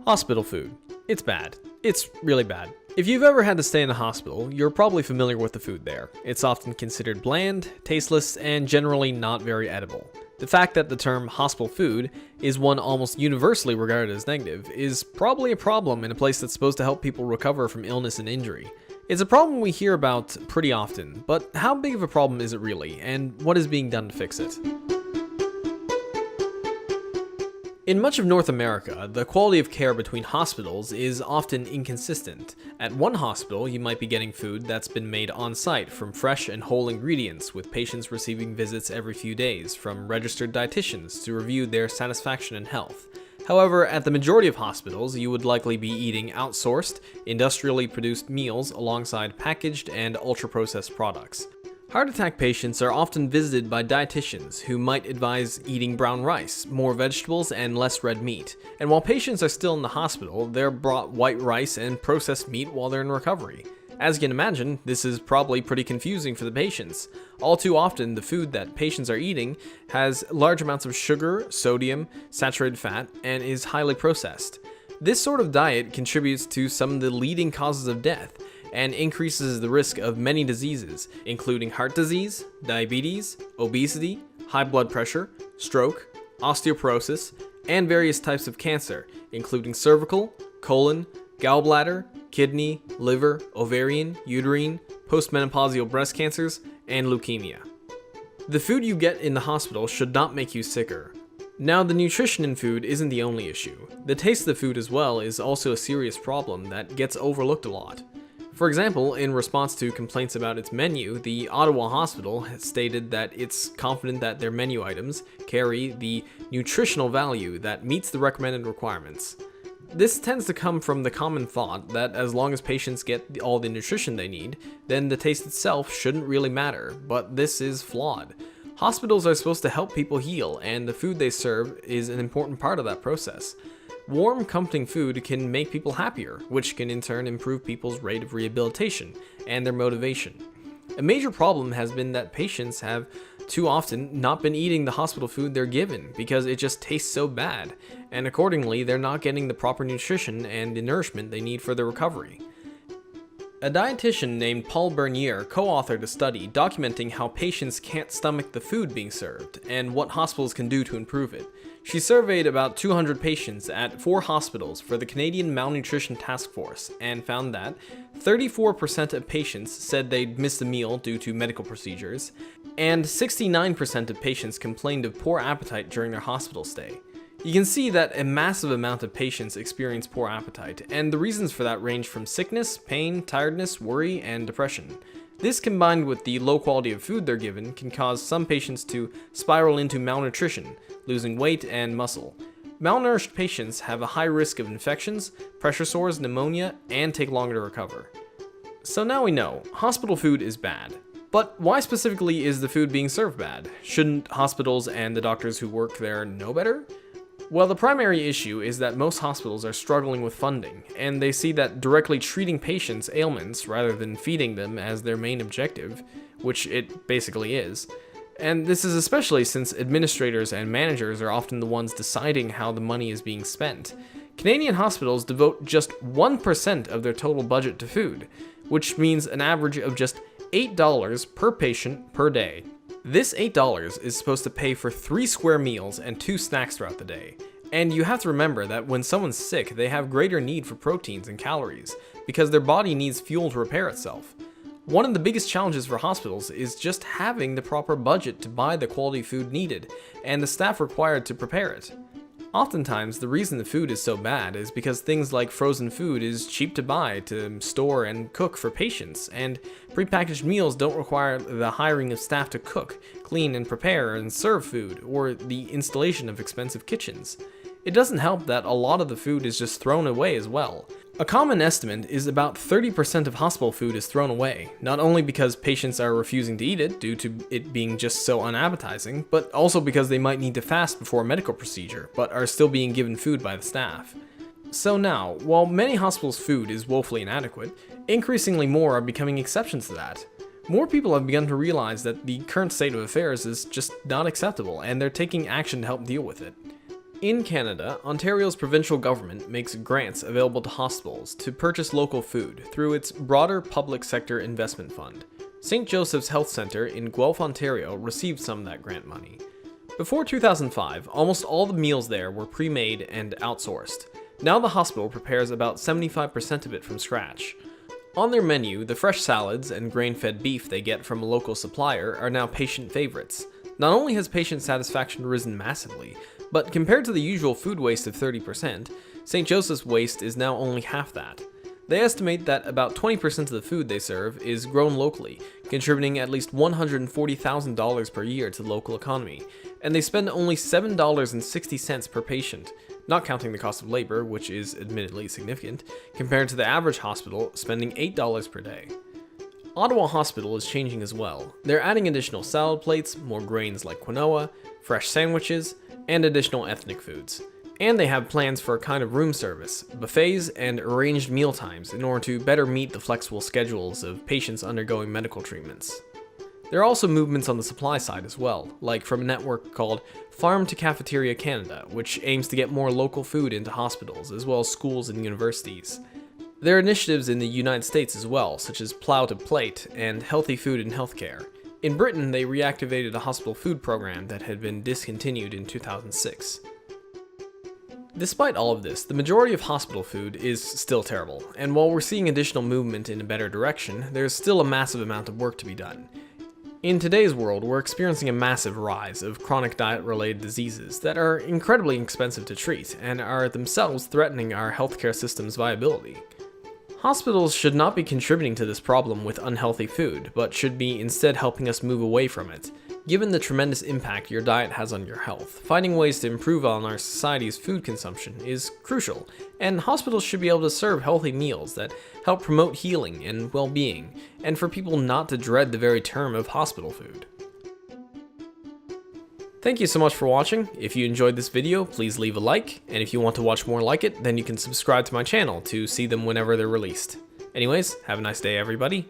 Hospital food. It's bad. It's really bad. If you've ever had to stay in a hospital, you're probably familiar with the food there. It's often considered bland, tasteless, and generally not very edible. The fact that the term hospital food is one almost universally regarded as negative is probably a problem in a place that's supposed to help people recover from illness and injury. It's a problem we hear about pretty often, but how big of a problem is it really, and what is being done to fix it? In much of North America, the quality of care between hospitals is often inconsistent. At one hospital, you might be getting food that's been made on-site from fresh and whole ingredients, with patients receiving visits every few days from registered dietitians to review their satisfaction and health. However, at the majority of hospitals, you would likely be eating outsourced, industrially produced meals alongside packaged and ultra-processed products. Heart attack patients are often visited by dietitians who might advise eating brown rice, more vegetables, and less red meat. And while patients are still in the hospital, they're brought white rice and processed meat while they're in recovery. As you can imagine, this is probably pretty confusing for the patients. All too often, the food that patients are eating has large amounts of sugar, sodium, saturated fat, and is highly processed. This sort of diet contributes to some of the leading causes of death, and increases the risk of many diseases, including heart disease, diabetes, obesity, high blood pressure, stroke, osteoporosis, and various types of cancer, including cervical, colon, gallbladder, kidney, liver, ovarian, uterine, postmenopausal breast cancers, and leukemia. The food you get in the hospital should not make you sicker. Now, the nutrition in food isn't the only issue. The taste of the food as well is also a serious problem that gets overlooked a lot. For example, in response to complaints about its menu, the Ottawa Hospital has stated that it's confident that their menu items carry the nutritional value that meets the recommended requirements. This tends to come from the common thought that as long as patients get all the nutrition they need, then the taste itself shouldn't really matter, but this is flawed. Hospitals are supposed to help people heal, and the food they serve is an important part of that process. Warm, comforting food can make people happier, which can in turn improve people's rate of rehabilitation and their motivation. A major problem has been that patients have too often not been eating the hospital food they're given because it just tastes so bad, and accordingly they're not getting the proper nutrition and the nourishment they need for their recovery. A dietitian named Paul Bernier co-authored a study documenting how patients can't stomach the food being served and what hospitals can do to improve it. She surveyed about 200 patients at 4 hospitals for the Canadian Malnutrition Task Force and found that 34% of patients said they'd missed a meal due to medical procedures, and 69% of patients complained of poor appetite during their hospital stay. You can see that a massive amount of patients experience poor appetite, and the reasons for that range from sickness, pain, tiredness, worry, and depression. This combined with the low quality of food they're given can cause some patients to spiral into malnutrition, losing weight and muscle. Malnourished patients have a high risk of infections, pressure sores, pneumonia, and take longer to recover. So now we know, hospital food is bad. But why specifically is the food being served bad? Shouldn't hospitals and the doctors who work there know better? Well, the primary issue is that most hospitals are struggling with funding, and they see that directly treating patients' ailments rather than feeding them as their main objective, which it basically is. And this is especially since administrators and managers are often the ones deciding how the money is being spent. Canadian hospitals devote just 1% of their total budget to food, which means an average of just $8 per patient per day. This $8 is supposed to pay for 3 square meals and 2 snacks throughout the day. And you have to remember that when someone's sick, they have greater need for proteins and calories, because their body needs fuel to repair itself. One of the biggest challenges for hospitals is just having the proper budget to buy the quality food needed, and the staff required to prepare it. Oftentimes, the reason the food is so bad is because things like frozen food is cheap to buy, to store, and cook for patients, and prepackaged meals don't require the hiring of staff to cook, clean, and prepare and serve food, or the installation of expensive kitchens. It doesn't help that a lot of the food is just thrown away as well. A common estimate is about 30% of hospital food is thrown away, not only because patients are refusing to eat it due to it being just so unappetizing, but also because they might need to fast before a medical procedure, but are still being given food by the staff. So now, while many hospitals' food is woefully inadequate, increasingly more are becoming exceptions to that. More people have begun to realize that the current state of affairs is just not acceptable, and they're taking action to help deal with it. In Canada, Ontario's provincial government makes grants available to hospitals to purchase local food through its broader public sector investment fund. St. Joseph's Health Centre in Guelph, Ontario received some of that grant money. Before 2005, almost all the meals there were pre-made and outsourced. Now the hospital prepares about 75% of it from scratch. On their menu, the fresh salads and grain-fed beef they get from a local supplier are now patient favorites. Not only has patient satisfaction risen massively, but compared to the usual food waste of 30%, St. Joseph's waste is now only half that. They estimate that about 20% of the food they serve is grown locally, contributing at least $140,000 per year to the local economy, and they spend only $7.60 per patient, not counting the cost of labor, which is admittedly significant, compared to the average hospital spending $8 per day. Ottawa Hospital is changing as well. They're adding additional salad plates, more grains like quinoa, fresh sandwiches, and additional ethnic foods. And they have plans for a kind of room service, buffets, and arranged meal times in order to better meet the flexible schedules of patients undergoing medical treatments. There are also movements on the supply side as well, like from a network called Farm to Cafeteria Canada, which aims to get more local food into hospitals, as well as schools and universities. There are initiatives in the United States as well, such as Plow to Plate and Healthy Food in Healthcare. In Britain, they reactivated a hospital food program that had been discontinued in 2006. Despite all of this, the majority of hospital food is still terrible, and while we're seeing additional movement in a better direction, there's still a massive amount of work to be done. In today's world, we're experiencing a massive rise of chronic diet-related diseases that are incredibly expensive to treat and are themselves threatening our healthcare system's viability. Hospitals should not be contributing to this problem with unhealthy food, but should be instead helping us move away from it. Given the tremendous impact your diet has on your health, finding ways to improve on our society's food consumption is crucial, and hospitals should be able to serve healthy meals that help promote healing and well-being, and for people not to dread the very term of hospital food. Thank you so much for watching. If you enjoyed this video, please leave a like, and if you want to watch more like it, then you can subscribe to my channel to see them whenever they're released. Anyways, have a nice day everybody.